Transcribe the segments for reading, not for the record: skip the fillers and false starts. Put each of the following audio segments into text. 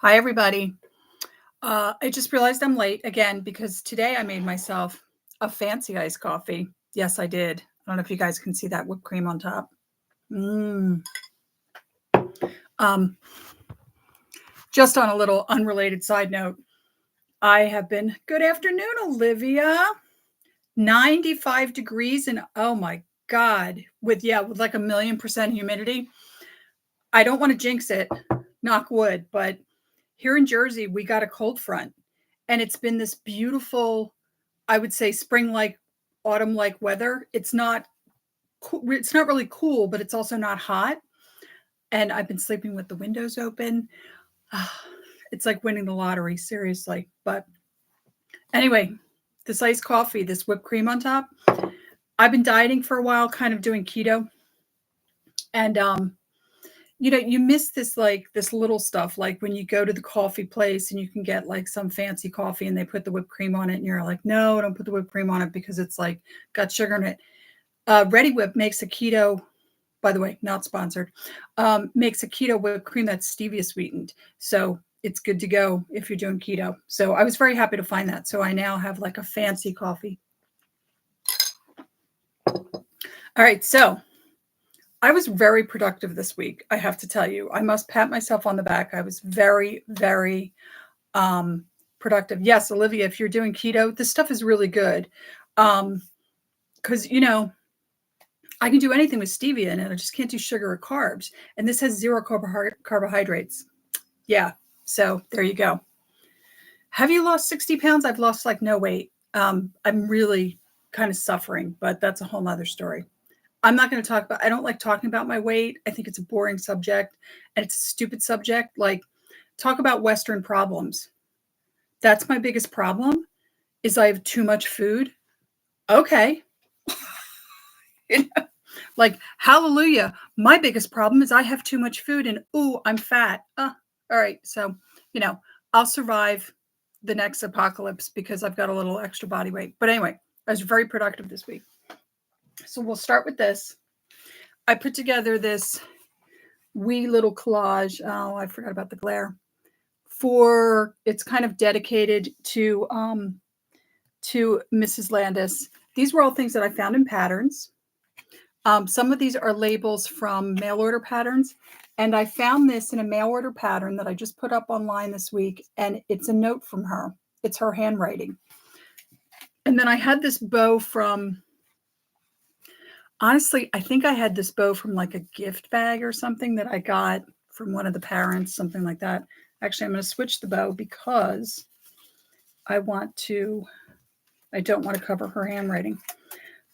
Hi, everybody. I just realized I'm late again because today I made myself a fancy iced coffee. Yes, I did. I don't know if you guys can see that whipped cream on top. Mm. Um, just on a little unrelated side note, I have been, good afternoon, Olivia. 95 degrees and oh my God, with like 1,000,000% humidity. I don't want to jinx it, knock wood, but here in Jersey, we got a cold front and it's been this beautiful, I would say spring-like, autumn-like weather. It's not really cool, but it's also not hot. And I've been sleeping with the windows open. It's like winning the lottery, seriously. But anyway, this iced coffee, this whipped cream on top. I've been dieting for a while, kind of doing keto. And you miss this little stuff, like when you go to the coffee place and you can get like some fancy coffee and they put the whipped cream on it and you're like, no, don't put the whipped cream on it because it's like got sugar in it. Ready Whip makes a keto, by the way, not sponsored, makes a keto whipped cream that's stevia sweetened. So it's good to go if you're doing keto. So I was very happy to find that. So I now have like a fancy coffee. All right. So I was very productive this week. I have to tell you, I must pat myself on the back. I was very, very productive. Yes, Olivia, if you're doing keto, this stuff is really good. Because, I can do anything with stevia in it. I just can't do sugar or carbs. And this has zero carbohydrates. Yeah. So there you go. Have you lost 60 pounds? I've lost like no weight. I'm really kind of suffering, but that's a whole nother story. I'm not going to talk about, I don't like talking about my weight. I think it's a boring subject and it's a stupid subject. Like, talk about Western problems. That's my biggest problem is I have too much food. Okay. Like, hallelujah. My biggest problem is I have too much food and, ooh, I'm fat. All right. So, I'll survive the next apocalypse because I've got a little extra body weight. But anyway, I was very productive this week. So we'll start with this. I put together this wee little collage. Oh, I forgot about the glare. It's kind of dedicated to Mrs. Landis. These were all things that I found in patterns. Some of these are labels from mail order patterns. And I found this in a mail order pattern that I just put up online this week. And it's a note from her. It's her handwriting. And then I had this bow from, honestly, I think I had this bow from like a gift bag or something that I got from one of the parents, something like that. Actually, I'm going to switch the bow because I don't want to cover her handwriting.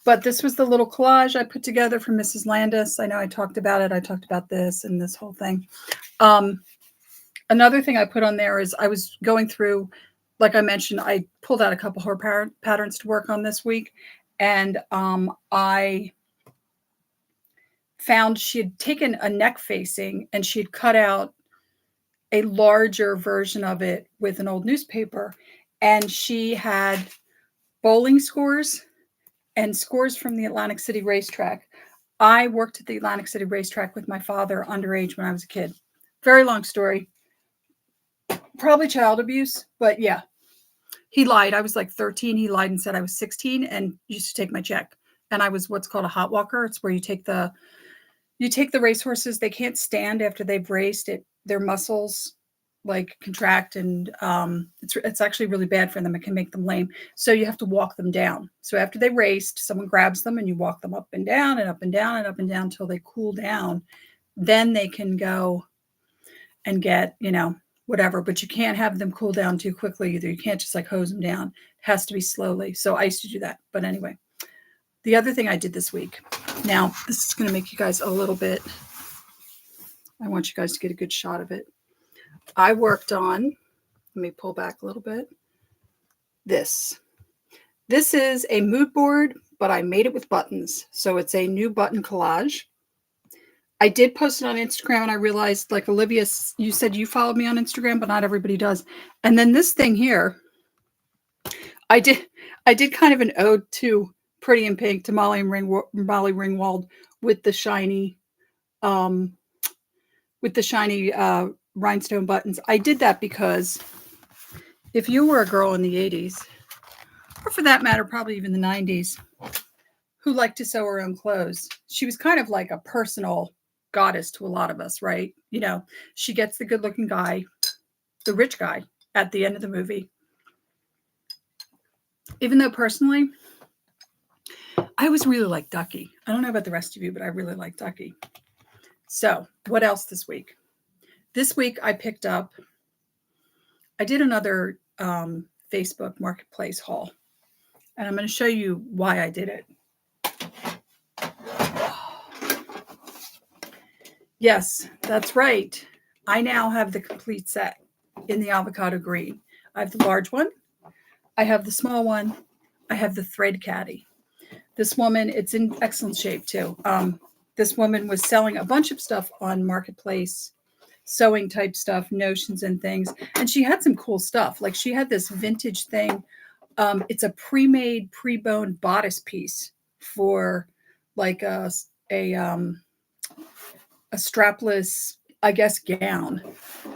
But this was the little collage I put together for Mrs. Landis. I know I talked about it. I talked about this and this whole thing. Another thing I put on there is I was going through, like I mentioned, I pulled out a couple of her patterns to work on this week. And I found she had taken a neck facing and she had cut out a larger version of it with an old newspaper. And she had bowling scores and scores from the Atlantic City racetrack. I worked at the Atlantic City racetrack with my father underage when I was a kid. Very long story. Probably child abuse, but yeah. He lied. I was like 13. He lied and said I was 16 and used to take my check. And I was what's called a hot walker. It's where you take the racehorses. They can't stand after they've raced. Their muscles like contract and it's actually really bad for them. It can make them lame. So you have to walk them down. So after they raced, someone grabs them and you walk them up and down and up and down and up and down until they cool down. Then they can go and get, whatever, but you can't have them cool down too quickly either. You can't just like hose them down. It has to be slowly. So I used to do that. But anyway, the other thing I did this week, now this is going to make you guys a little bit, I want you guys to get a good shot of it. I worked on, let me pull back a little bit. This is a mood board, but I made it with buttons. So it's a new button collage. I did post it on Instagram and I realized, like Olivia, you said you followed me on Instagram, but not everybody does. And then this thing here, I did kind of an ode to Pretty in Pink, to Molly Ringwald with the shiny rhinestone buttons. I did that because if you were a girl in the 80s, or for that matter, probably even the 90s, who liked to sew her own clothes, she was kind of like a personal goddess to a lot of us, right? You know, she gets the good looking guy, the rich guy at the end of the movie. Even though personally, I always really like Ducky. I don't know about the rest of you, but I really like Ducky. So, what else this week? This week I picked up, I did another Facebook Marketplace haul, and I'm going to show you why I did it. Yes, that's right. I now have the complete set in the avocado green. I have the large one, I have the small one, I have the thread caddy. This woman, it's in excellent shape too. This woman was selling a bunch of stuff on Marketplace, sewing type stuff, notions and things. And she had some cool stuff. Like she had this vintage thing. It's a pre-made, pre-boned bodice piece for like a strapless, I guess, gown.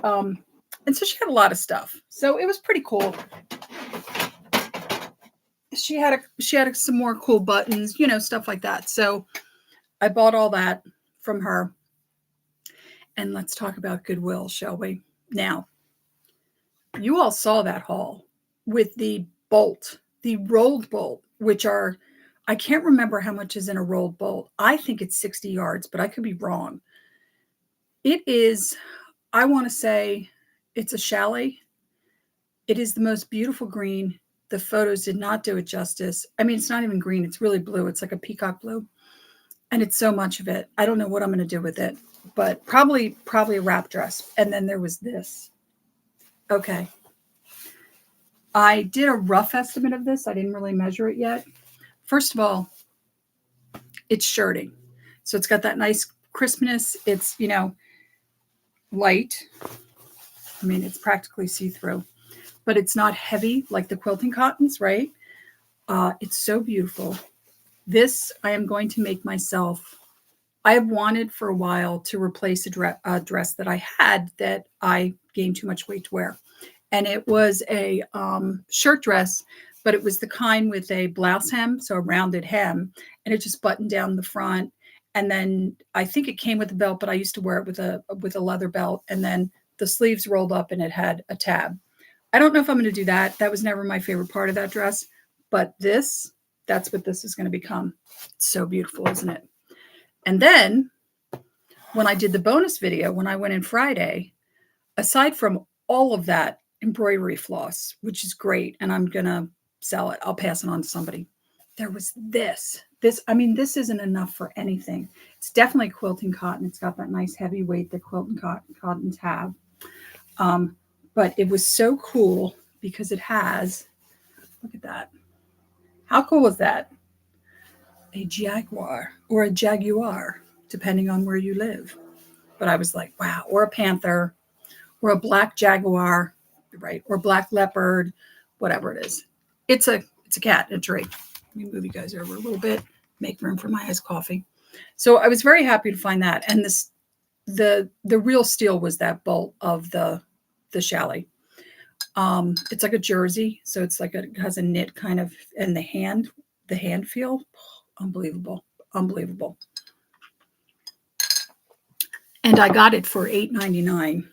And so she had a lot of stuff. So it was pretty cool. She had some more cool buttons, you know, stuff like that. So I bought all that from her. And let's talk about Goodwill, shall we? Now, you all saw that haul with the bolt, the rolled bolt, which are, I can't remember how much is in a rolled bolt. I think it's 60 yards, but I could be wrong. It is, I want to say it's a chalet. It is the most beautiful green. The photos did not do it justice. I mean, it's not even green. It's really blue. It's like a peacock blue. And it's so much of it. I don't know what I'm going to do with it, but probably a wrap dress. And then there was this. Okay. I did a rough estimate of this. I didn't really measure it yet. First of all, it's shirting. So it's got that nice crispness. It's, you know, light. I mean, it's practically see-through, but it's not heavy like the quilting cottons, right? It's so beautiful. This I am going to make myself. I have wanted for a while to replace a dress that I had that I gained too much weight to wear. And it was a shirt dress, but it was the kind with a blouse hem, so a rounded hem, and it just buttoned down the front. And then I think it came with a belt, but I used to wear it with a leather belt, and then the sleeves rolled up and it had a tab. I don't know if I'm going to do that. That was never my favorite part of that dress, but that's what this is going to become. It's so beautiful, isn't it? And then when I did the bonus video, when I went in Friday, aside from all of that embroidery floss, which is great, and I'm going to sell it, I'll pass it on to somebody. There was this, I mean, this isn't enough for anything. It's definitely quilting cotton. It's got that nice heavy weight that quilting cottons have. But it was so cool because it has, look at that. How cool is that? A jaguar or a jaguar, depending on where you live. But I was like, wow, or a panther, or a black jaguar, right? Or black leopard, whatever it is. It's a cat in a tree. Let me move you guys over a little bit, make room for my iced coffee. So I was very happy to find that. And the real steal was that bolt of the chalet. It's like a jersey, so it's like it has a knit kind of, and the hand feel, unbelievable. And I got it for $8.99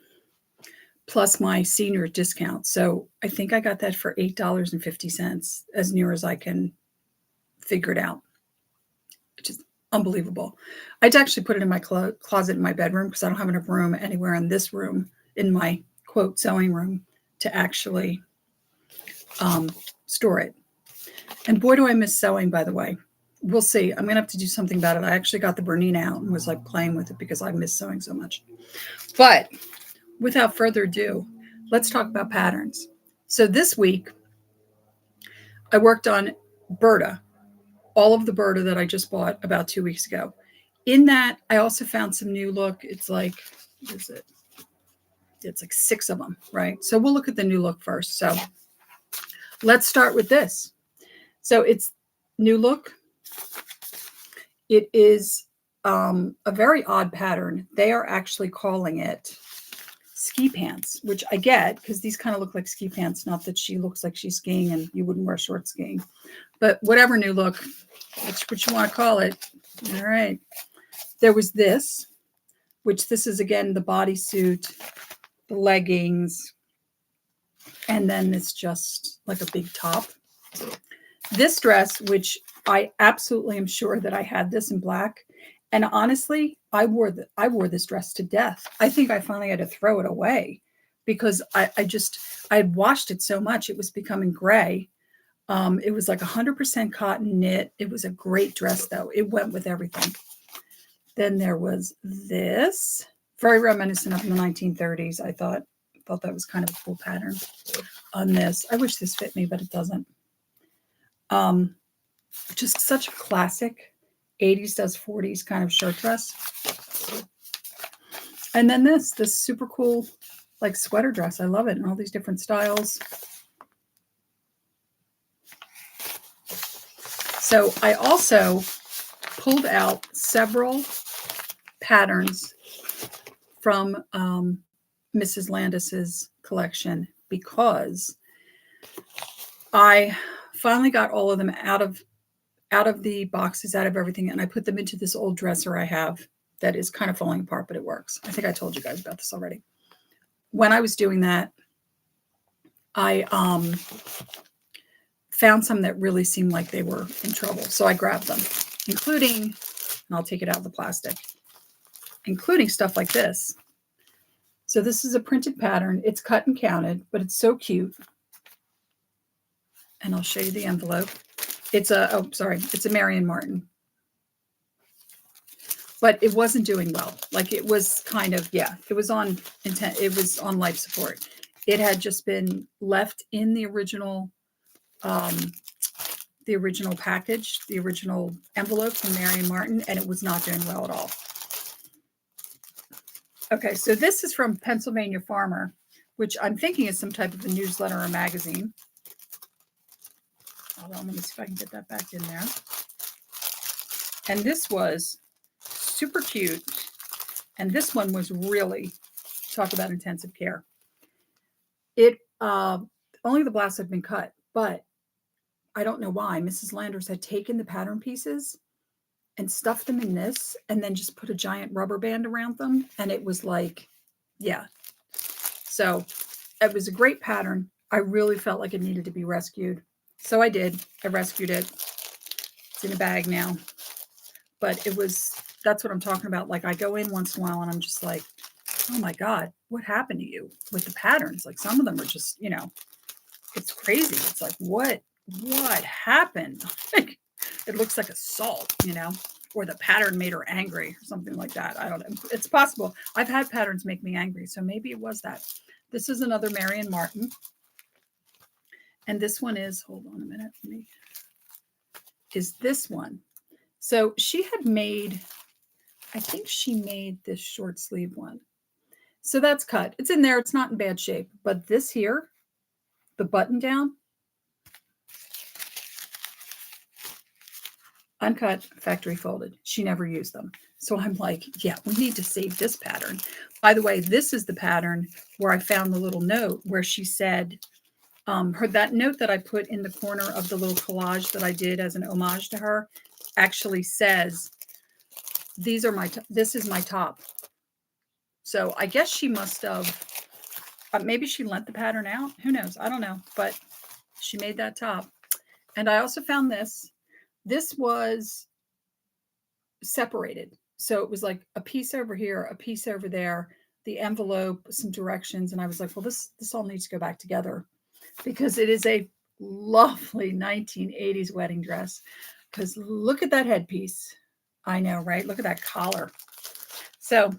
plus my senior discount. So I think I got that for $8.50, as near as I can figure it out, which is unbelievable. I'd actually put it in my closet in my bedroom because I don't have enough room anywhere in this room, in my quote sewing room, to actually store it. And boy, do I miss sewing, by the way. We'll see. I'm going to have to do something about it. I actually got the Bernina out and was like playing with it because I miss sewing so much. But without further ado, let's talk about patterns. So this week, I worked on Burda, all of the Burda that I just bought about 2 weeks ago. In that, I also found some new look. It's like, what is it? It's like 6 of them, right? So we'll look at the new look first. So let's start with this. So it's new look. It is a very odd pattern. They are actually calling it ski pants, which I get because these kind of look like ski pants. Not that she looks like she's skiing and you wouldn't wear short skiing, but whatever new look, what you want to call it. All right. There was this, which this is again the bodysuit, the leggings, and then it's just like a big top. This dress, which I absolutely am sure that I had this in black. And honestly, I wore this dress to death. I think I finally had to throw it away because I had washed it so much. It was becoming gray. It was like 100% cotton knit. It was a great dress though. It went with everything. Then there was this, very reminiscent of the 1930s. I thought that was kind of a cool pattern on this. I wish this fit me, but it doesn't. Just such a classic 80s does 40s kind of shirt dress. And then this super cool like sweater dress. I love it in all these different styles. So I also pulled out several patterns from Mrs. Landis's collection because I finally got all of them out of the boxes, out of everything, and I put them into this old dresser I have that is kind of falling apart, but it works. I think I told you guys about this already. When I was doing that, I found some that really seemed like they were in trouble. So I grabbed them, including, and I'll take it out of the plastic, including stuff like this. So this is a printed pattern. It's cut and counted, but it's so cute. And I'll show you the envelope. It's a Marion Martin. But it wasn't doing well. Like it was kind of, it was on life support. It had just been left in the original package, the original envelope from Marion Martin, and it was not doing well at all. Okay, so this is from Pennsylvania Farmer, which I'm thinking is some type of a newsletter or magazine. Hold on, let me see if I can get that back in there. And this was super cute. And this one was really, talk about intensive care. It only the blouse had been cut, but I don't know why. Mrs. Landis had taken the pattern pieces and stuffed them in this and then just put a giant rubber band around them. And it was like, yeah. So it was a great pattern. I really felt like it needed to be rescued. So I did. I rescued it. It's in a bag now. But that's what I'm talking about. Like I go in once in a while and I'm just like, oh my God, what happened to you with the patterns? Like some of them are just, it's crazy. It's like, what happened? Like, it looks like assault, or the pattern made her angry or something like that. I don't know. It's possible. I've had patterns make me angry. So maybe it was that. This is another Marion Martin. And this one is, hold on a minute, is this one. So she had made, I think she made this short sleeve one. So that's cut. It's in there. It's not in bad shape. But this here, the button down, uncut, factory folded. She never used them. So I'm like, yeah, we need to save this pattern. By the way, this is the pattern where I found the little note where she said, that note that I put in the corner of the little collage that I did as an homage to her actually says, this is my top. So I guess she must have, maybe she lent the pattern out. Who knows? I don't know, but she made that top. And I also found this. This was separated. So it was like a piece over here, a piece over there, the envelope, some directions. And I was like, well, this all needs to go back together because it is a lovely 1980s wedding dress. Because look at that headpiece. I know, right? Look at that collar. So,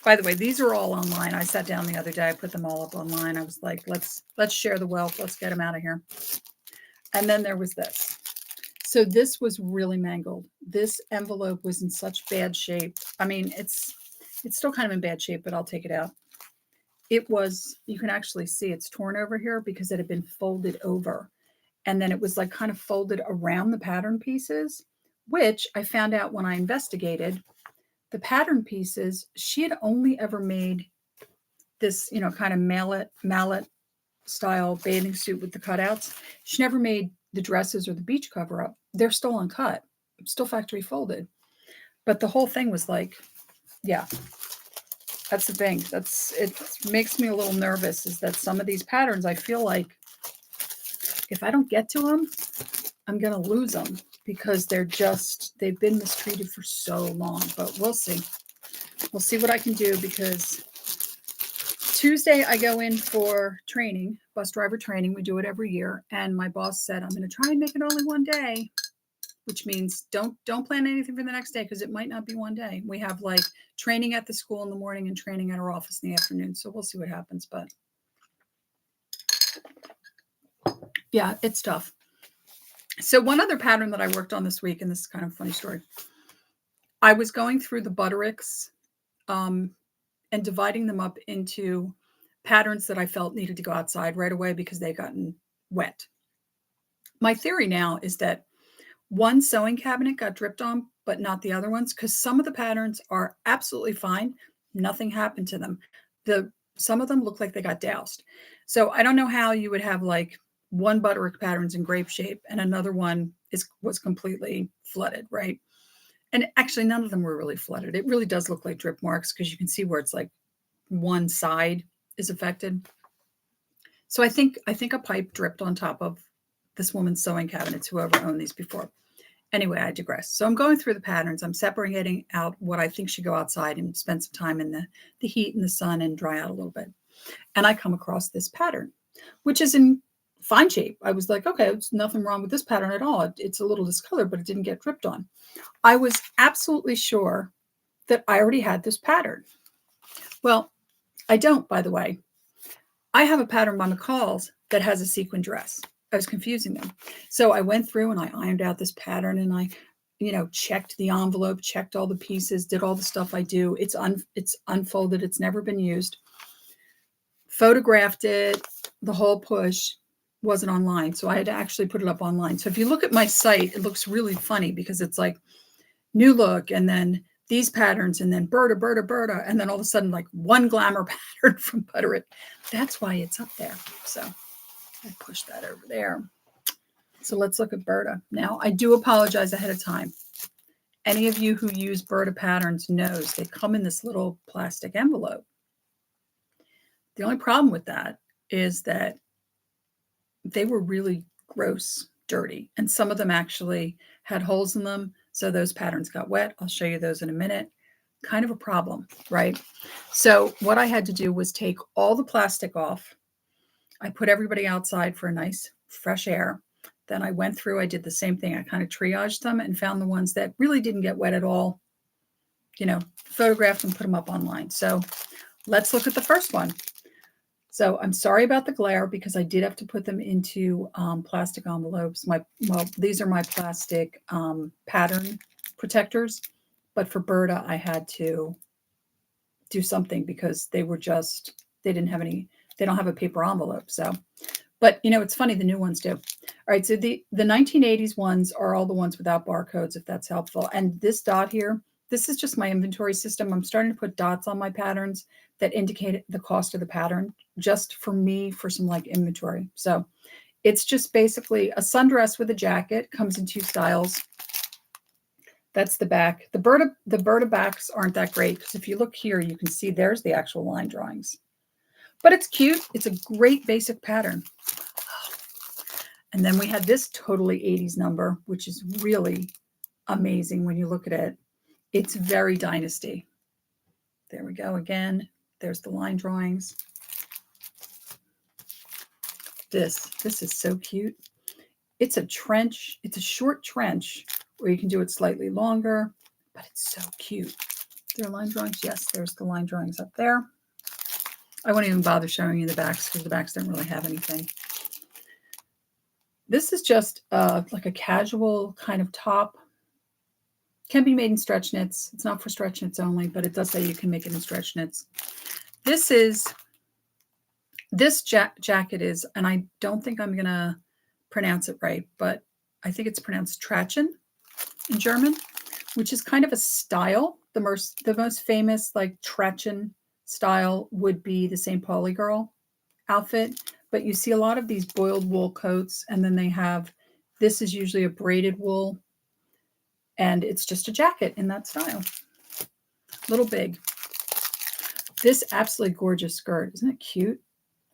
by the way, these are all online. I sat down the other day. I put them all up online. I was like, let's share the wealth. Let's get them out of here. And then there was this. So this was really mangled. This envelope was in such bad shape. I mean, it's still kind of in bad shape, but I'll take it out. It was, you can actually see it's torn over here because it had been folded over. And then it was like kind of folded around the pattern pieces, which I found out when I investigated. The pattern pieces, she had only ever made this, kind of mallet style bathing suit with the cutouts. She never made the dresses or the beach cover up. They're still uncut, still factory folded. But the whole thing was like, yeah, that's the thing. It makes me a little nervous is that some of these patterns, I feel like if I don't get to them, I'm going to lose them because they've been mistreated for so long, but we'll see. We'll see what I can do because Tuesday I go in for training, bus driver training. We do it every year. And my boss said, I'm going to try and make it only one day, which means don't plan anything for the next day because it might not be one day. We have like training at the school in the morning and training at our office in the afternoon. So we'll see what happens. But yeah, it's tough. So one other pattern that I worked on this week, and this is kind of a funny story. I was going through the Buttericks and dividing them up into patterns that I felt needed to go outside right away because they gotten wet. My theory now is that one sewing cabinet got dripped on, but not the other ones, because some of the patterns are absolutely fine. Nothing happened to them. Some of them look like they got doused. So I don't know how you would have like one Butterick pattern's in grape shape and another one was completely flooded, right? And actually none of them were really flooded. It really does look like drip marks because you can see where it's like one side is affected. So I think a pipe dripped on top of this woman's sewing cabinets, whoever owned these before. Anyway, I digress. So I'm going through the patterns. I'm separating out what I think should go outside and spend some time in the heat and the sun and dry out a little bit. And I come across this pattern, which is in fine shape. I was like, okay, there's nothing wrong with this pattern at all. It's a little discolored, but it didn't get dripped on. I was absolutely sure that I already had this pattern. Well, I don't, by the way. I have a pattern by McCall's that has a sequin dress. I was confusing them. So I went through and I ironed out this pattern and I, checked the envelope, checked all the pieces, did all the stuff I do. It's unfolded. It's never been used. Photographed it, the whole push. Wasn't online. So I had to actually put it up online. So if you look at my site, it looks really funny because it's like new look and then these patterns and then Burda. And then all of a sudden like one glamour pattern from Butterick. That's why it's up there. So I push that over there. So let's look at Burda. Now, I do apologize ahead of time. Any of you who use Burda patterns knows they come in this little plastic envelope. The only problem with that is that they were really gross, dirty, and some of them actually had holes in them. So those patterns got wet. I'll show you those in a minute. Kind of a problem, right? So what I had to do was take all the plastic off. I put everybody outside for a nice fresh air. Then I went through, I did the same thing. I kind of triaged them and found the ones that really didn't get wet at all, photographed and put them up online. So let's look at the first one. So I'm sorry about the glare because I did have to put them into plastic envelopes. These are my plastic pattern protectors, but for Burda, I had to do something because they don't have a paper envelope. So, but it's funny, the new ones do. All right. So the 1980s ones are all the ones without barcodes, if that's helpful. And this dot here, this is just my inventory system. I'm starting to put dots on my patterns that indicate the cost of the pattern just for me for some like inventory. So it's just basically a sundress with a jacket, comes in two styles. That's the back. The Burda backs aren't that great because if you look here, you can see there's the actual line drawings. But it's cute. It's a great basic pattern. And then we had this totally 80s number, which is really amazing when you look at it. It's very Dynasty. There we go again. There's the line drawings. This is so cute. It's a trench. It's a short trench where you can do it slightly longer, but it's so cute. There are line drawings. Yes, there's the line drawings up there. I won't even bother showing you the backs because the backs don't really have anything. This is just like a casual kind of top. Can be made in stretch knits. It's not for stretch knits only, but it does say you can make it in stretch knits. This jacket is, and I don't think I'm going to pronounce it right, but I think it's pronounced Trachen in German, which is kind of a style. The most famous like Trachen style would be the St. Pauli girl outfit, but you see a lot of these boiled wool coats, and then they have, this is usually a braided wool, and it's just a jacket in that style. Little big. This absolutely gorgeous skirt. Isn't it cute?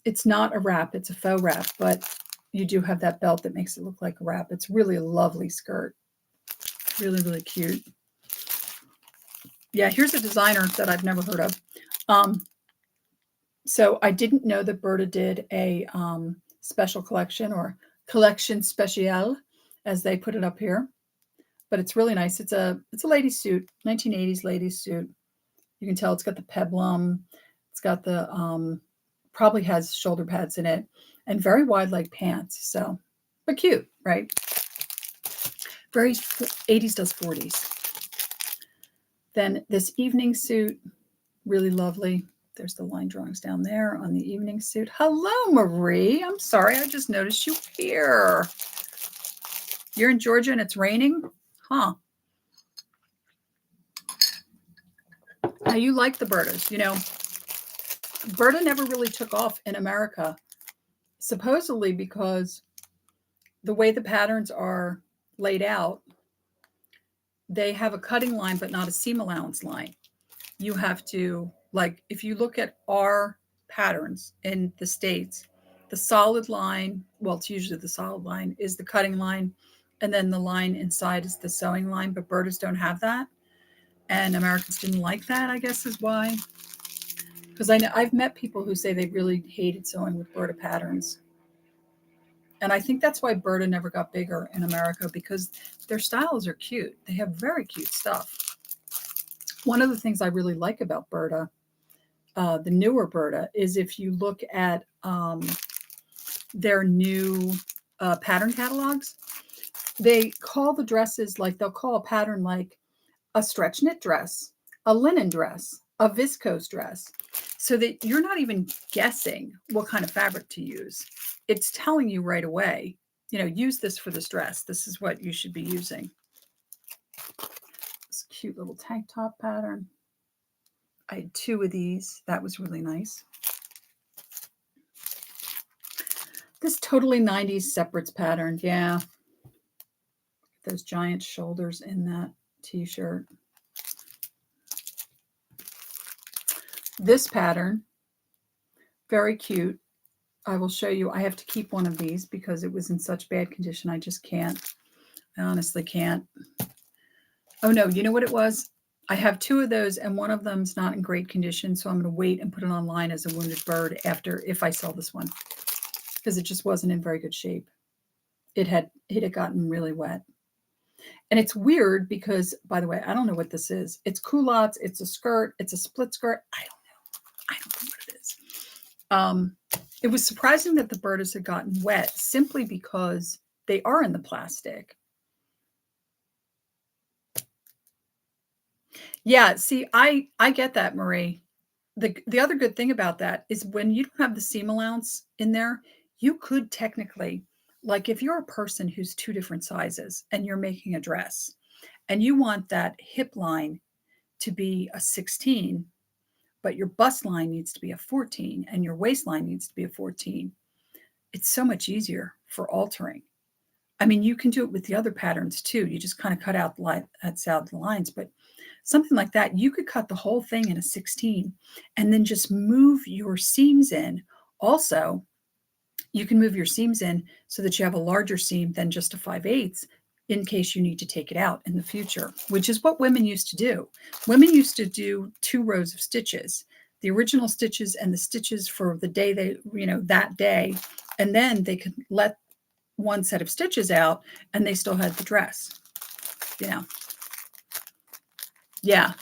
It's not a wrap, it's a faux wrap, but you do have that belt that makes it look like a wrap. It's really a lovely skirt. Really, really cute. Yeah, here's a designer that I've never heard of. So I didn't know that Burda did a special collection, or collection spéciale, as they put it up here. But it's really nice. It's a ladies suit, 1980s ladies suit. You can tell it's got the peplum. It's got the probably has shoulder pads in it, and very wide leg pants. So, but cute, right? Very 80s does 40s. Then this evening suit, really lovely. There's the line drawings down there on the evening suit. Hello, Marie. I'm sorry, I just noticed you here. You're in Georgia and it's raining? Huh. Now, you like the Burdas. You know, Burda never really took off in America, supposedly because the way the patterns are laid out, they have a cutting line but not a seam allowance line. You have to, like, if you look at our patterns in the States, the solid line, well, it's usually the solid line, is the cutting line, and then the line inside is the sewing line, but Burdas don't have that. And Americans didn't like that, I guess is why. Because I know I've met people who say they really hated sewing with Burda patterns. And I think that's why Burda never got bigger in America, because their styles are cute. They have very cute stuff. One of the things I really like about Burda, the newer Burda, is if you look at their new pattern catalogs, they call the dresses, like they'll call a pattern like a stretch knit dress, a linen dress, a viscose dress, so that you're not even guessing what kind of fabric to use. It's telling you right away, you know, use this for this dress. This is what you should be using. This cute little tank top pattern. I had 2 of these. That was really nice. This totally 90s separates pattern. Yeah. Those giant shoulders in that t-shirt. This pattern, very cute. I will show you. I have to keep one of these because it was in such bad condition. I just can't. I honestly can't. Oh no, you know what it was? I have 2 of those, and one of them's not in great condition, so I'm going to wait and put it online as a wounded bird after, if I sell this one, because it just wasn't in very good shape. It had gotten really wet. And it's weird because, by the way, I don't know what this is. It's culottes, it's a skirt, it's a split skirt. I don't know what it is. It was surprising that the Burdas had gotten wet, simply because they are in the plastic. Yeah, see, I get that, Marie. The other good thing about that is when you don't have the seam allowance in there, you could technically, like if you're a person who's 2 different sizes and you're making a dress and you want that hip line to be a 16, but your bust line needs to be a 14 and your waistline needs to be a 14, it's so much easier for altering. I mean, you can do it with the other patterns too. You just kind of cut out the lines, but something like that, you could cut the whole thing in a 16 and then just move your seams in. Also, you can move your seams in so that you have a larger seam than just a 5/8 in case you need to take it out in the future, which is what women used to do. Women used to do 2 rows of stitches, the original stitches and the stitches for the day they, you know, that day, and then they could let one set of stitches out and they still had the dress, you know. Yeah,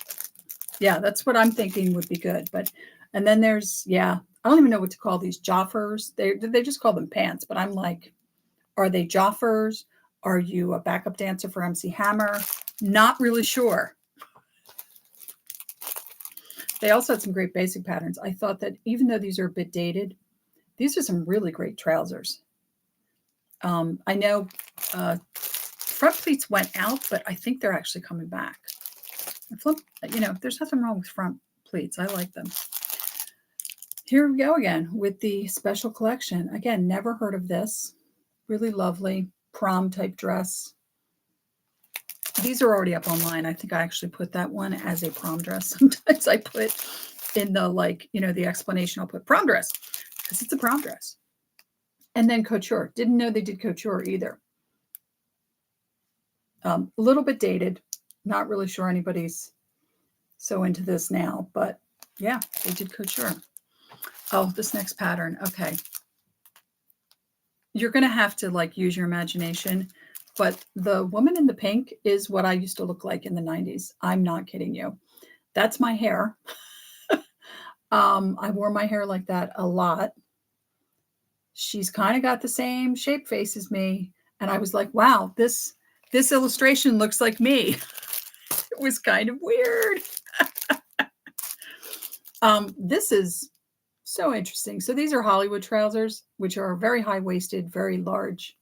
that's what I'm thinking would be good. But, and then there's, yeah, I don't even know what to call these joffers. They just call them pants, but I'm like, are they joffers? Are you a backup dancer for MC Hammer? Not really sure. They also had some great basic patterns. I thought that even though these are a bit dated, these are some really great trousers. I know front pleats went out, but I think they're actually coming back. You know, there's nothing wrong with front pleats. I like them. Here we go again with the special collection. Again, never heard of this. Really lovely prom type dress. These are already up online. I think I actually put that one as a prom dress. Sometimes I put in the, like, you know, the explanation, I'll put prom dress because it's a prom dress. And then couture. Didn't know they did couture either. A little bit dated. Not really sure anybody's so into this now, but yeah, they did couture. Oh, this next pattern. Okay. You're going to have to like use your imagination, but the woman in the pink is what I used to look like in the 90s. I'm not kidding you. That's my hair. I wore my hair like that a lot. She's kind of got the same shape face as me. And I was like, wow, this illustration looks like me. It was kind of weird. This is so interesting. So these are Hollywood trousers, which are very high-waisted, very large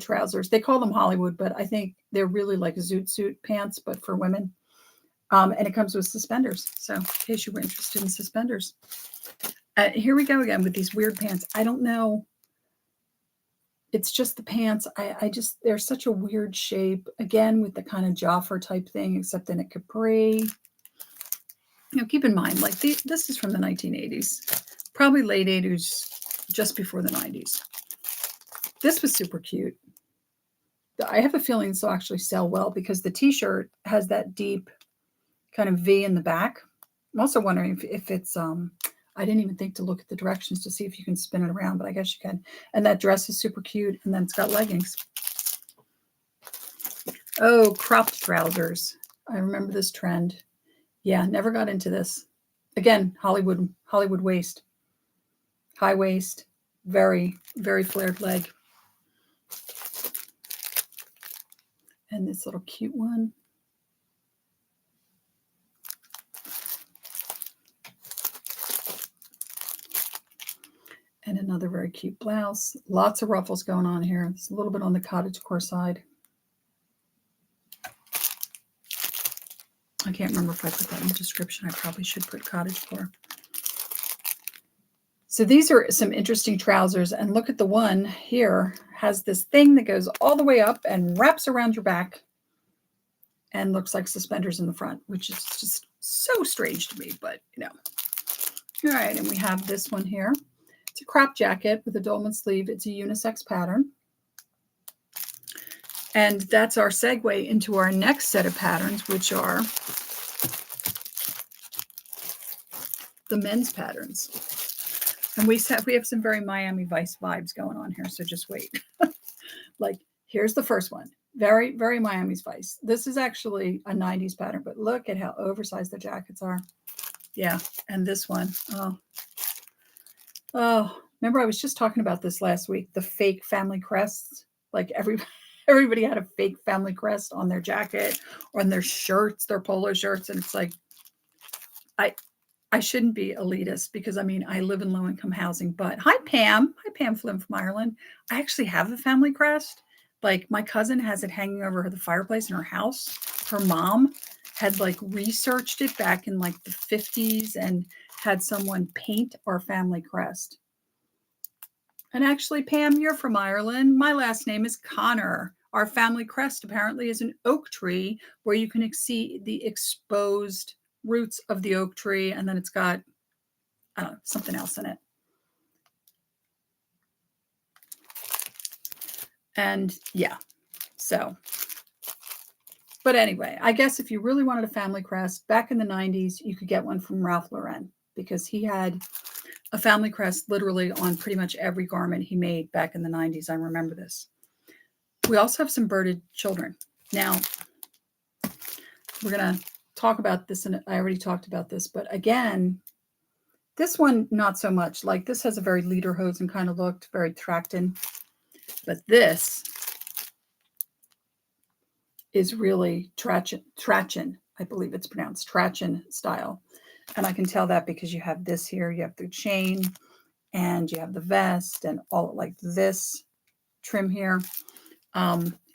trousers. They call them Hollywood, but I think they're really like zoot suit pants, but for women. And it comes with suspenders. So in case you were interested in suspenders. Here we go again with these weird pants. I don't know. It's just the pants. I just, they're such a weird shape. Again, with the kind of Joffer type thing, except in a capri. You know, keep in mind, like this is from the 1980s, probably late 80s, just before the 90s. This was super cute. I have a feeling this will actually sell well because the t-shirt has that deep kind of V in the back. I'm also wondering if it's, I didn't even think to look at the directions to see if you can spin it around, but I guess you can. And that dress is super cute. And then it's got leggings. Oh, cropped trousers. I remember this trend. Yeah, never got into this. Again, Hollywood waist. High waist, very, very flared leg. And this little cute one. And another very cute blouse. Lots of ruffles going on here. It's a little bit on the cottagecore side. I can't remember if I put that in the description. I probably should put cottagecore. So these are some interesting trousers. And look at the one here. Has this thing that goes all the way up and wraps around your back and looks like suspenders in the front, which is just so strange to me, but you know. All right, and we have this one here. It's a crop jacket with a dolman sleeve. It's a unisex pattern. And that's our segue into our next set of patterns, which are the men's patterns. And we have some very Miami Vice vibes going on here, so just wait. Like, here's the first one. Very, very Miami's Vice. This is actually a 90s pattern, but look at how oversized the jackets are. Yeah, and this one. Oh, remember I was just talking about this last week, the fake family crests. Like everybody had a fake family crest on their jacket or on their shirts, their polo shirts. And it's like, I shouldn't be elitist because, I mean, I live in low-income housing, but hi, Pam. Hi, Pam Flynn from Ireland. I actually have a family crest. Like, my cousin has it hanging over the fireplace in her house. Her mom had, like, researched it back in, like, the 50s and had someone paint our family crest. And actually, Pam, you're from Ireland. My last name is Connor. Our family crest apparently is an oak tree where you can see the exposed roots of the oak tree, and then it's got, I don't know, something else in it. And yeah, so, but anyway, I guess if you really wanted a family crest back in the 90s, you could get one from Ralph Lauren because he had a family crest literally on pretty much every garment he made back in the 90s. I remember this. We also have some birded children. Now, we're going to talk about this, and I already talked about this, but again, this one, not so much. Like, this has a very lederhosen kind of look, very Trachten, but this is really Trachen, I believe it's pronounced Trachen style. And I can tell that because you have this here, you have the chain, and you have the vest, and all like this trim here.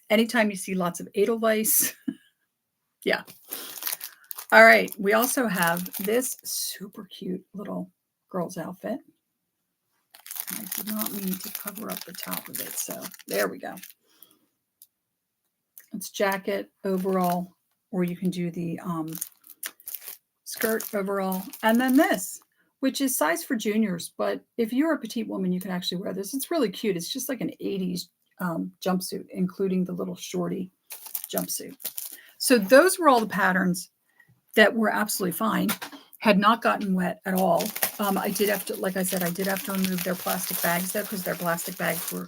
Anytime you see lots of Edelweiss, yeah. All right, we also have this super cute little girl's outfit. And I did not mean to cover up the top of it, so there we go. It's jacket, overall, or you can do the skirt, overall, and then this, which is size for juniors, but if you're a petite woman, you can actually wear this. It's really cute. It's just like an 80s jumpsuit, including the little shorty jumpsuit. So those were all the patterns that were absolutely fine, had not gotten wet at all. I did have to, like I said, I did have to remove their plastic bags though, because their plastic bags were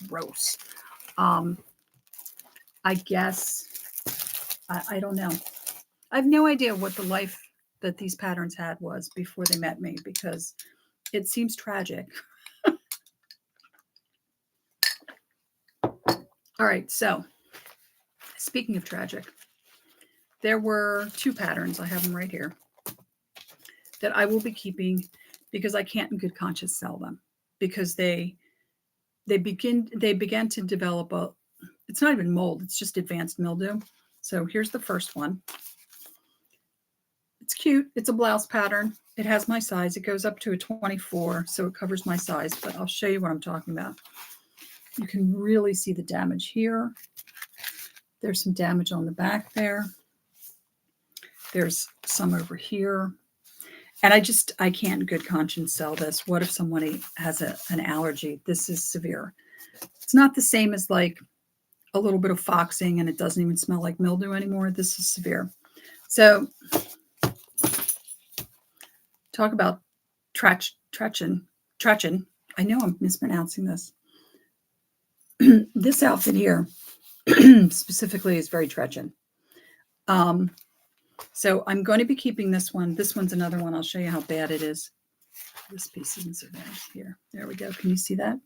gross. I guess, I don't know. I have no idea what the life that these patterns had was before they met me, because it seems tragic. All right, so speaking of tragic, there were 2 patterns, I have them right here, that I will be keeping because I can't in good conscience sell them, because they began to develop a, it's not even mold, it's just advanced mildew. So here's the first one. It's cute. It's a blouse pattern. It has my size. It goes up to a 24, so it covers my size, but I'll show you what I'm talking about. You can really see the damage here. There's some damage on the back there. There's some over here. And I can't in good conscience sell this. What if somebody has an allergy? This is severe. It's not the same as like a little bit of foxing and it doesn't even smell like mildew anymore. This is severe. So talk about Tretchen. I know I'm mispronouncing this. This outfit here specifically is very Tretchen. So I'm going to be keeping this one. This one's another one. I'll show you how bad it is. This piece isn't so bad here. There we go. Can you see that?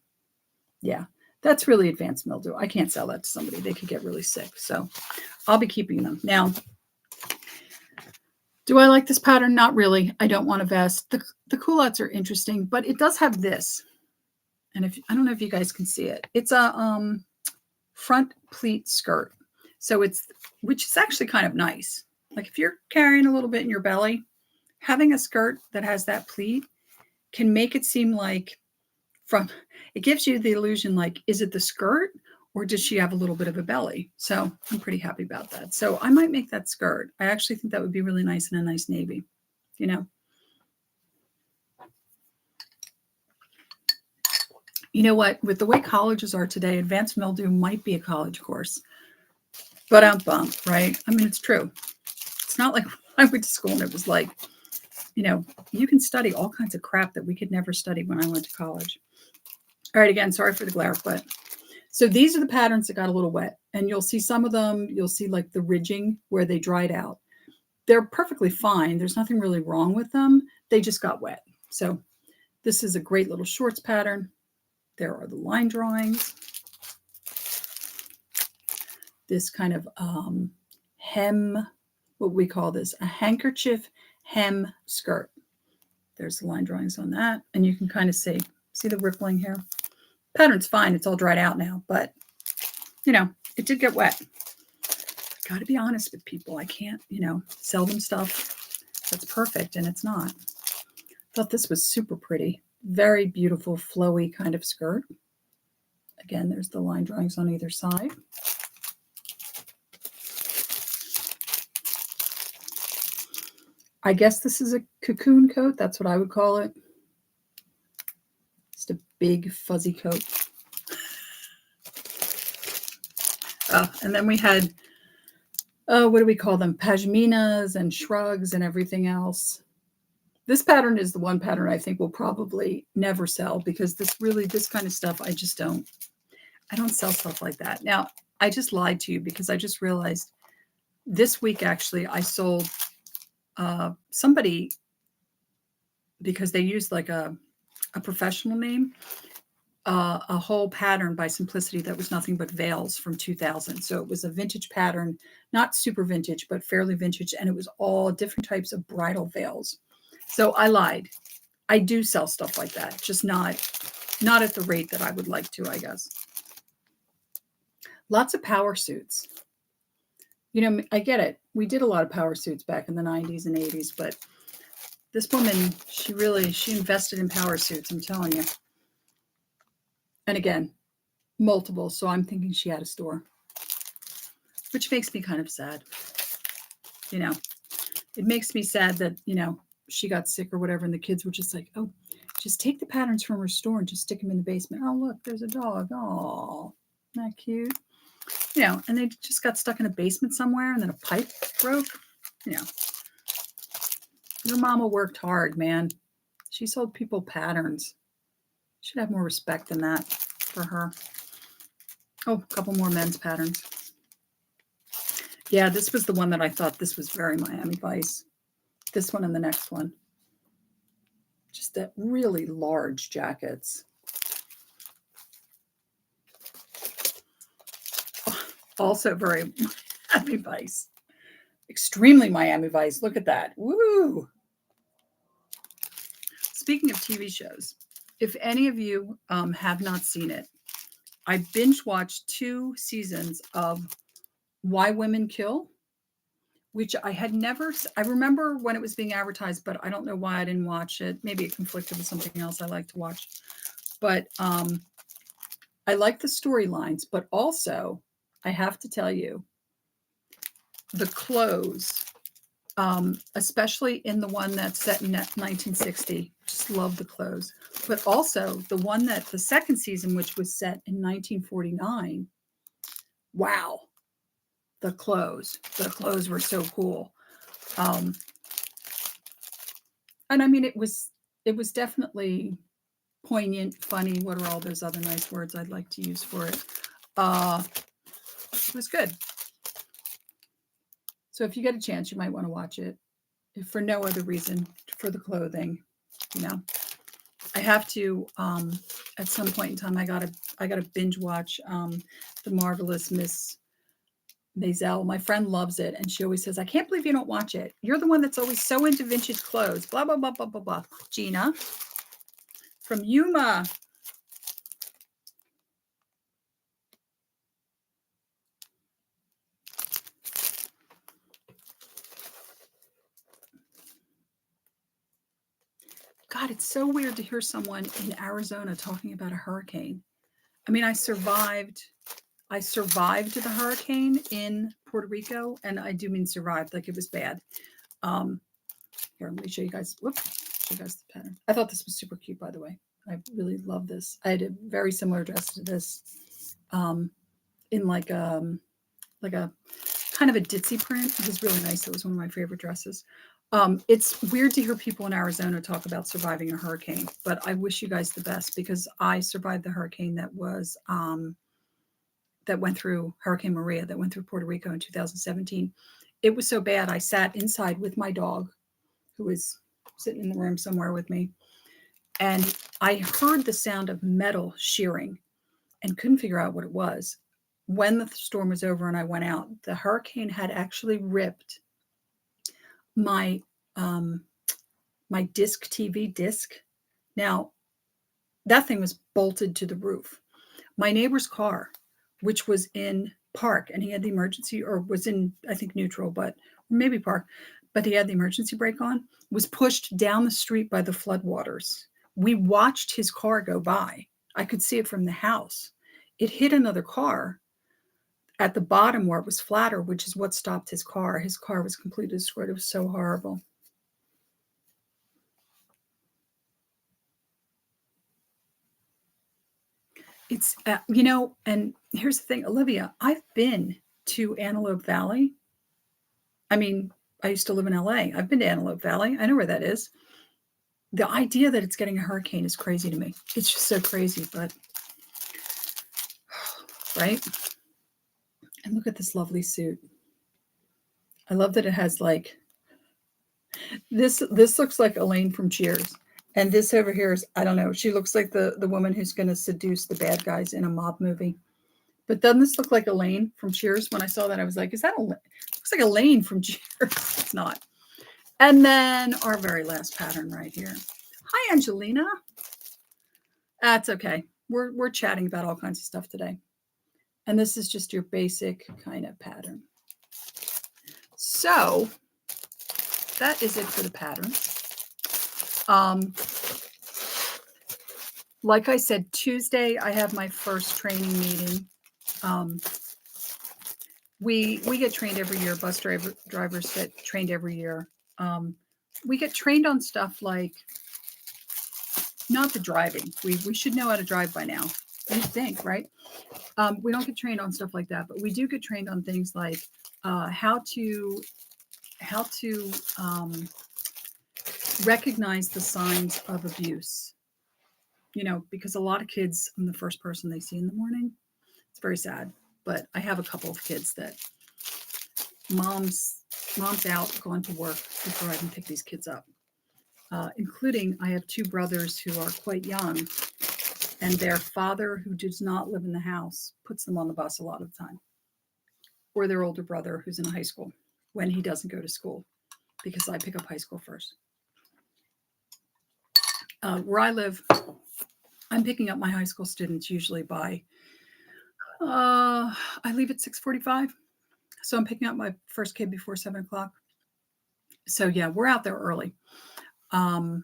Yeah, that's really advanced mildew. I can't sell that to somebody. They could get really sick. So I'll be keeping them. Now, do I like this pattern? Not really. I don't want a vest. The culottes are interesting, but it does have this. And I don't know if you guys can see it. It's a front pleat skirt. So which is actually kind of nice. Like if you're carrying a little bit in your belly, having a skirt that has that pleat can make it seem like it gives you the illusion like, is it the skirt or does she have a little bit of a belly? So I'm pretty happy about that. So I might make that skirt. I actually think that would be really nice in a nice navy, you know. You know what? With the way colleges are today, advanced mildew might be a college course. But right? I mean, it's true. It's not like I went to school and it was like, you know, you can study all kinds of crap that we could never study when I went to college. All right, again, sorry for the glare, but so these are the patterns that got a little wet. And you'll see some of them, you'll see like the ridging where they dried out. They're perfectly fine. There's nothing really wrong with them. They just got wet. So this is a great little shorts pattern. There are the line drawings. This kind of hem, what we call this, a handkerchief hem skirt. There's the line drawings on that. And you can kind of see the rippling here. Pattern's fine. It's all dried out now, but you know, it did get wet. I got to be honest with people. I can't, you know, sell them stuff that's perfect and it's not. Thought this was super pretty. Very beautiful, flowy kind of skirt. Again, there's the line drawings on either side. I guess this is a cocoon coat. That's what I would call it. Just a big fuzzy coat. And then we had, what do we call them? Pashminas and shrugs and everything else. This pattern is the one pattern I think will probably never sell because this kind of stuff, I don't sell stuff like that. Now, I just lied to you because I just realized this week, actually, I sold somebody, because they used like a professional name, a whole pattern by Simplicity that was nothing but veils from 2000. So it was a vintage pattern, not super vintage, but fairly vintage. And it was all different types of bridal veils. So I lied. I do sell stuff like that, just not at the rate that I would like to, I guess. Lots of power suits. You know, I get it. We did a lot of power suits back in the 90s and 80s, but This woman, she invested in power suits, I'm telling you. And again, multiple. So I'm thinking she had a store, which makes me kind of sad. You know, it makes me sad that, she got sick or whatever. And the kids were just like, oh, just take the patterns from her store and just stick them in the basement. Oh, look, there's a dog. Oh, isn't that cute? And they just got stuck in a basement somewhere and then a pipe broke. Your mama worked hard, man. She sold people patterns. Should have more respect than that for her. Oh, a couple more men's patterns. Yeah, this was the one that I thought this was very Miami Vice. This one and the next one. Just that really large jackets. Also very Miami Vice. Extremely Miami Vice. Look at that. Woo! Speaking of TV shows, if any of you have not seen it, I binge watched 2 seasons of Why Women Kill, which I had never, I remember when it was being advertised, but I don't know why I didn't watch it. Maybe it conflicted with something else I like to watch. But I like the storylines, but also I have to tell you, the clothes, especially in the one that's set in 1960, just love the clothes. But also the second season, which was set in 1949, wow, the clothes were so cool. And I mean, it was definitely poignant, funny. What are all those other nice words I'd like to use for it? It was good. So if you get a chance, you might want to watch it, if for no other reason, for the clothing. I have to at some point in time. I gotta binge watch The Marvelous Miss Maisel. My friend loves it, and she always says, "I can't believe you don't watch it. You're the one that's always so into vintage clothes." Blah blah blah blah blah blah. Gina from Yuma. God, it's so weird to hear someone in Arizona talking about a hurricane. I mean, I survived the hurricane in Puerto Rico, and I do mean survived, like it was bad. Here, let me show you guys. Whoops, show you guys the pattern. I thought this was super cute, by the way. I really love this. I had a very similar dress to this, in like a kind of a ditzy print. It was really nice. It was one of my favorite dresses. It's weird to hear people in Arizona talk about surviving a hurricane, but I wish you guys the best, because I survived the hurricane that went through Hurricane Maria, that went through Puerto Rico in 2017. It was so bad. I sat inside with my dog, who was sitting in the room somewhere with me, and I heard the sound of metal shearing and couldn't figure out what it was. When the storm was over and I went out, the hurricane had actually ripped my my TV disc. Now, that thing was bolted to the roof. My neighbor's car, which was in park, and he had the emergency, or was in, I think, neutral, but maybe park, but he had the emergency brake on, was pushed down the street by the floodwaters. We watched his car go by. I could see it from the house. It hit another car at the bottom where it was flatter, which is what stopped his car. His car was completely destroyed. It was so horrible. It's, and here's the thing, Olivia, I've been to Antelope Valley. I mean, I used to live in LA. I've been to Antelope Valley. I know where that is. The idea that it's getting a hurricane is crazy to me. It's just so crazy, but right? And look at this lovely suit. I love that it has like this looks like Elaine from Cheers. And this over here is, I don't know, she looks like the woman who's going to seduce the bad guys in a mob movie. But doesn't this look like Elaine from Cheers? When I saw that, I was like, is that Elaine? Looks like Elaine from Cheers. It's not. And then our very last pattern right here. Hi, Angelina. That's okay. We're chatting about all kinds of stuff today. And this is just your basic kind of pattern. So that is it for the pattern. Um, like I said, Tuesday, I have my first training meeting. We get trained every year. Drivers get trained every year. We get trained on stuff like not the driving. We should know how to drive by now. You'd think, right? We don't get trained on stuff like that, but we do get trained on things like how to recognize the signs of abuse. You know, because a lot of kids, I'm the first person they see in the morning. It's very sad, but I have a couple of kids that mom's out going to work before I can pick these kids up. Including I have two brothers who are quite young, and their father, who does not live in the house, puts them on the bus a lot of the time, or their older brother who's in high school when he doesn't go to school, because I pick up high school first. Where I live, I'm picking up my high school students usually by I leave at 6:45, so I'm picking up my first kid before 7:00. So yeah, we're out there early. Oh,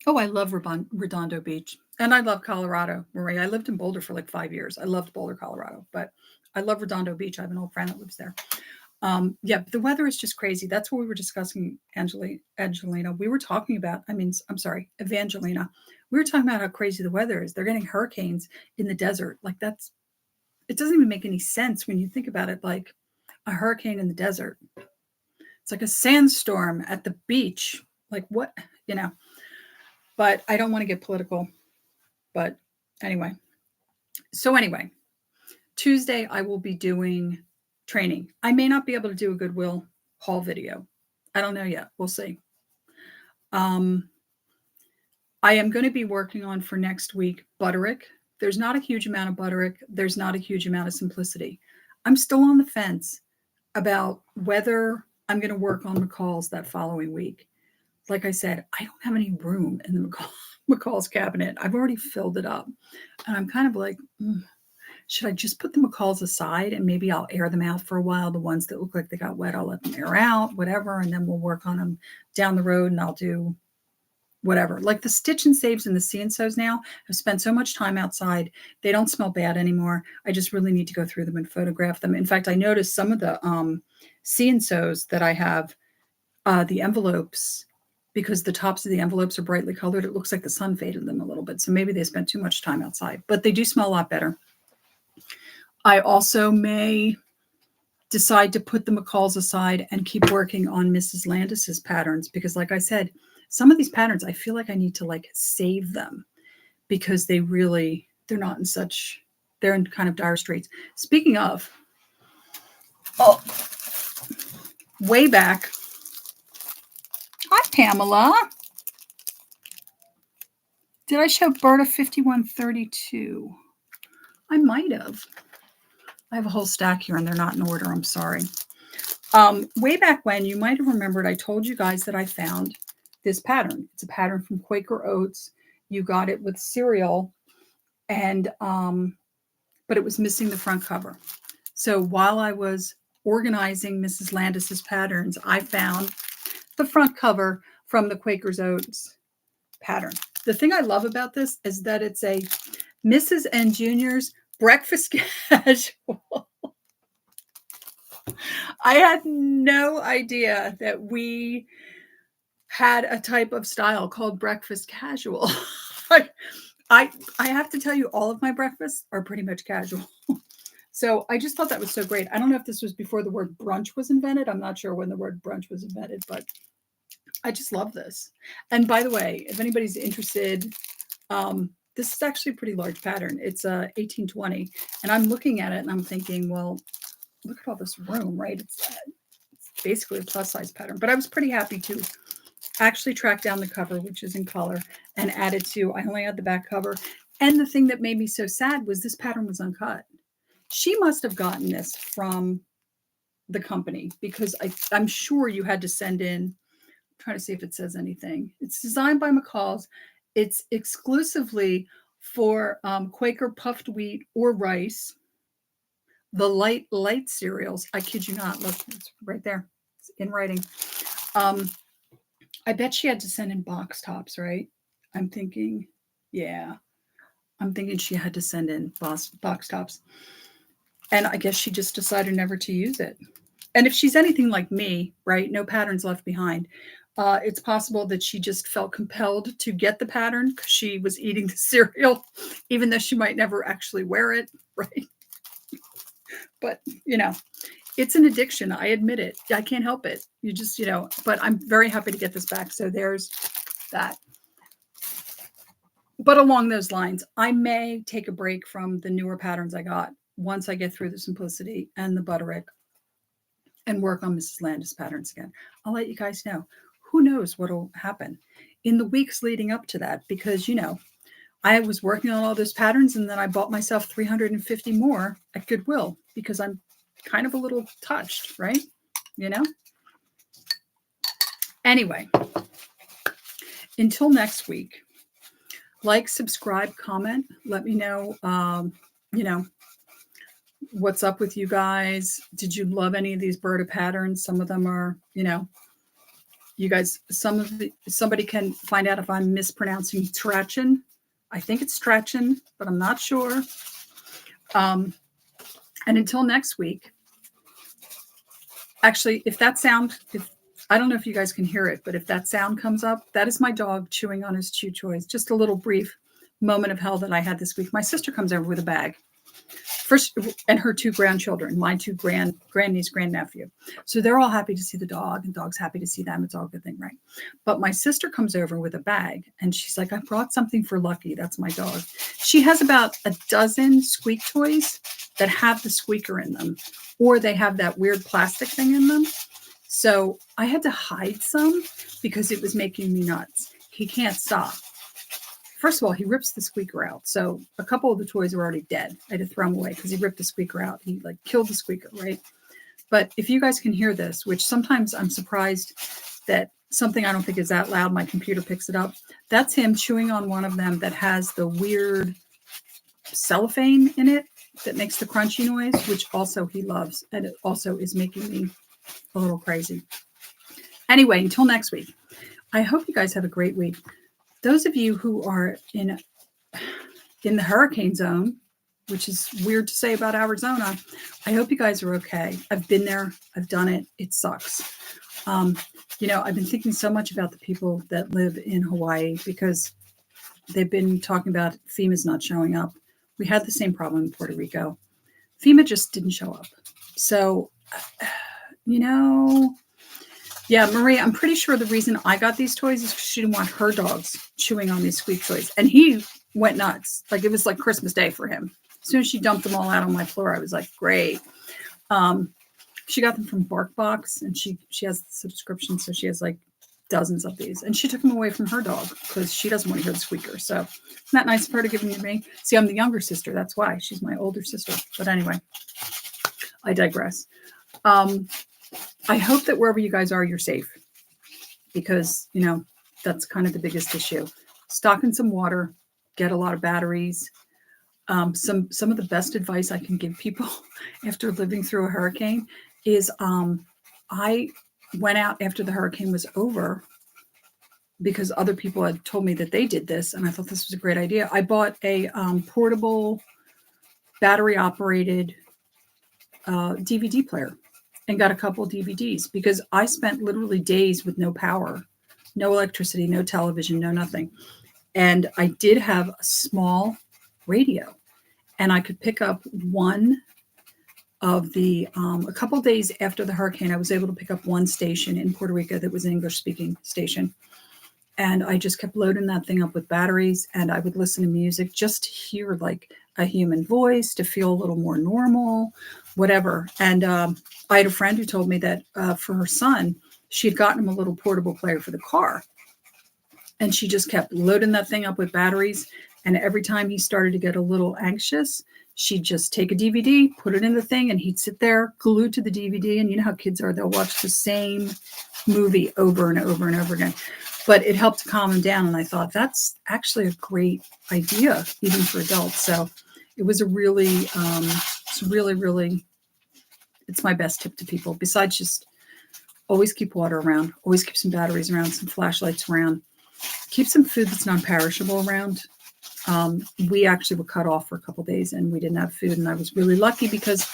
I love Redondo Beach, and I love Colorado, Marie. I lived in Boulder for like 5 years. I loved Boulder, Colorado, but I love Redondo Beach. I have an old friend that lives there. Yeah, the weather is just crazy. That's what we were discussing, Angelina. We were talking about, I'm sorry, Evangelina. We were talking about how crazy the weather is. They're getting hurricanes in the desert. Like it doesn't even make any sense when you think about it, like a hurricane in the desert. It's like a sandstorm at the beach. Like what, you know? But I don't want to get political. But anyway. So anyway, Tuesday I will be doing training. I may not be able to do a Goodwill haul video. I don't know yet. We'll see. I am going to be working on for next week Butterick. There's not a huge amount of Butterick. There's not a huge amount of Simplicity. I'm still on the fence about whether I'm going to work on McCall's that following week. Like I said, I don't have any room in the McCall's cabinet. I've already filled it up. And I'm kind of like, should I just put the McCalls aside and maybe I'll air them out for a while? The ones that look like they got wet, I'll let them air out, whatever. And then we'll work on them down the road and I'll do whatever. Like the Stitch and Saves and the See and Sews now have spent so much time outside. They don't smell bad anymore. I just really need to go through them and photograph them. In fact, I noticed some of the See and Sews that I have, the envelopes, because the tops of the envelopes are brightly colored, it looks like the sun faded them a little bit. So maybe they spent too much time outside, but they do smell a lot better. I also may decide to put the McCalls aside and keep working on Mrs. Landis's patterns, because like I said, some of these patterns, I feel like I need to like save them because they're not in they're in kind of dire straits. Speaking of, way back. Hi, Pamela. Did I show Burda 5132? I might have. I have a whole stack here and they're not in order. I'm sorry. Way back when, you might have remembered, I told you guys that I found this pattern. It's a pattern from Quaker Oats. You got it with cereal, and but it was missing the front cover. So while I was organizing Mrs. Landis's patterns, I found the front cover from the Quaker's Oats pattern. The thing I love about this is that it's a Mrs. and Junior's breakfast casual. I had no idea that we had a type of style called breakfast casual. I have to tell you, all of my breakfasts are pretty much casual. So I just thought that was so great. I don't know if this was before the word brunch was invented. I'm not sure when the word brunch was invented, but I just love this. And by the way, if anybody's interested, this is actually a pretty large pattern. It's 1820. And I'm looking at it and I'm thinking, well, look at all this room, right? It's basically a plus size pattern. But I was pretty happy to actually track down the cover, which is in color, and add it to, I only had the back cover. And the thing that made me so sad was this pattern was uncut. She must have gotten this from the company, because I'm sure you had to send in, I'm trying to see if it says anything. It's designed by McCall's. It's exclusively for Quaker puffed wheat or rice. The light cereals, I kid you not, look, it's right there. in writing. I bet she had to send in box tops, right? I'm thinking, yeah. I'm thinking she had to send in box tops. And I guess she just decided never to use it. And if she's anything like me, right, no patterns left behind, it's possible that she just felt compelled to get the pattern because she was eating the cereal, even though she might never actually wear it, right? But, it's an addiction. I admit it. I can't help it. You just, but I'm very happy to get this back. So there's that. But along those lines, I may take a break from the newer patterns I got once I get through the Simplicity and the Butterick and work on Mrs. Landis patterns again. I'll let you guys know. Who knows what'll happen in the weeks leading up to that? Because, I was working on all those patterns and then I bought myself 350 more at Goodwill because I'm kind of a little touched, right? Anyway, until next week, like, subscribe, comment, let me know, what's up with you guys. Did you love any of these Burda patterns? Some of them are, you guys, somebody can find out if I'm mispronouncing Strachan. I think it's Strachan, but I'm not sure. And until next week, actually, if I don't know if you guys can hear it, but if that sound comes up, that is my dog chewing on his chew toys. Just a little brief moment of hell that I had this week. My sister comes over with a bag. First, and her two grandchildren, my two grandniece, grandnephew. So they're all happy to see the dog, and dog's happy to see them. It's all a good thing, right? But my sister comes over with a bag, and she's like, I brought something for Lucky. That's my dog. She has about a dozen squeak toys that have the squeaker in them, or they have that weird plastic thing in them. So I had to hide some because it was making me nuts. He can't stop. First of all, he rips the squeaker out. So a couple of the toys are already dead. I had to throw them away because he ripped the squeaker out. He killed the squeaker, right? But if you guys can hear this, which sometimes I'm surprised that something I don't think is that loud, my computer picks it up. That's him chewing on one of them that has the weird cellophane in it that makes the crunchy noise, which also he loves. And it also is making me a little crazy. Anyway, until next week, I hope you guys have a great week. Those of you who are in the hurricane zone, which is weird to say about Arizona, I hope you guys are okay. I've been there. I've done it. It sucks. I've been thinking so much about the people that live in Hawaii because they've been talking about FEMA's not showing up. We had the same problem in Puerto Rico. FEMA just didn't show up. So, yeah, Marie, I'm pretty sure the reason I got these toys is because she didn't want her dogs chewing on these squeak toys. And he went nuts. It was like Christmas Day for him. As soon as she dumped them all out on my floor, I was like, great. She got them from BarkBox, and she has the subscription, so she has dozens of these. And she took them away from her dog because she doesn't want to hear the squeaker. So isn't that nice of her to give them to me? See, I'm the younger sister. That's why. She's my older sister. But anyway, I digress. I hope that wherever you guys are, you're safe because, that's kind of the biggest issue. Stock in some water, get a lot of batteries. Some of the best advice I can give people after living through a hurricane is I went out after the hurricane was over because other people had told me that they did this, and I thought this was a great idea. I bought a portable battery-operated DVD player and got a couple of DVDs because I spent literally days with no power, no electricity, no television, no nothing. And I did have a small radio, and I could pick up one of the, a couple of days after the hurricane, I was able to pick up one station in Puerto Rico that was an English-speaking station. And I just kept loading that thing up with batteries, and I would listen to music just to hear a human voice, to feel a little more normal, whatever. And I had a friend who told me that for her son, she had gotten him a little portable player for the car. And she just kept loading that thing up with batteries. And every time he started to get a little anxious, she'd just take a DVD, put it in the thing, and he'd sit there glued to the DVD. And you know how kids are, they'll watch the same movie over and over and over again. But it helped to calm him down. And I thought, that's actually a great idea, even for adults. So it was it's my best tip to people, besides just Always keep water around. Always keep some batteries around, some flashlights around. Keep some food that's non-perishable around. We actually were cut off for a couple of days and we didn't have food. And I was really lucky because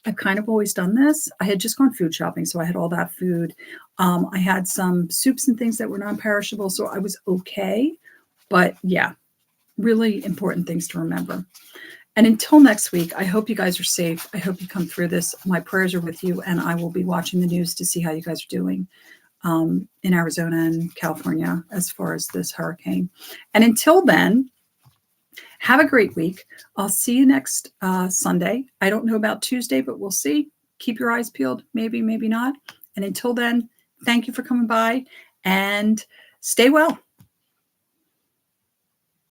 I've kind of always done this. I had just gone food shopping, so I had all that food. I had some soups and things that were non-perishable, so I was okay. But yeah, really important things to remember. And until next week, I hope you guys are safe. I hope you come through this. My prayers are with you, and I will be watching the news to see how you guys are doing in Arizona and California as far as this hurricane. And until then, have a great week. I'll see you next Sunday. I don't know about Tuesday, but we'll see. Keep your eyes peeled. Maybe, maybe not. And until then, thank you for coming by and stay well.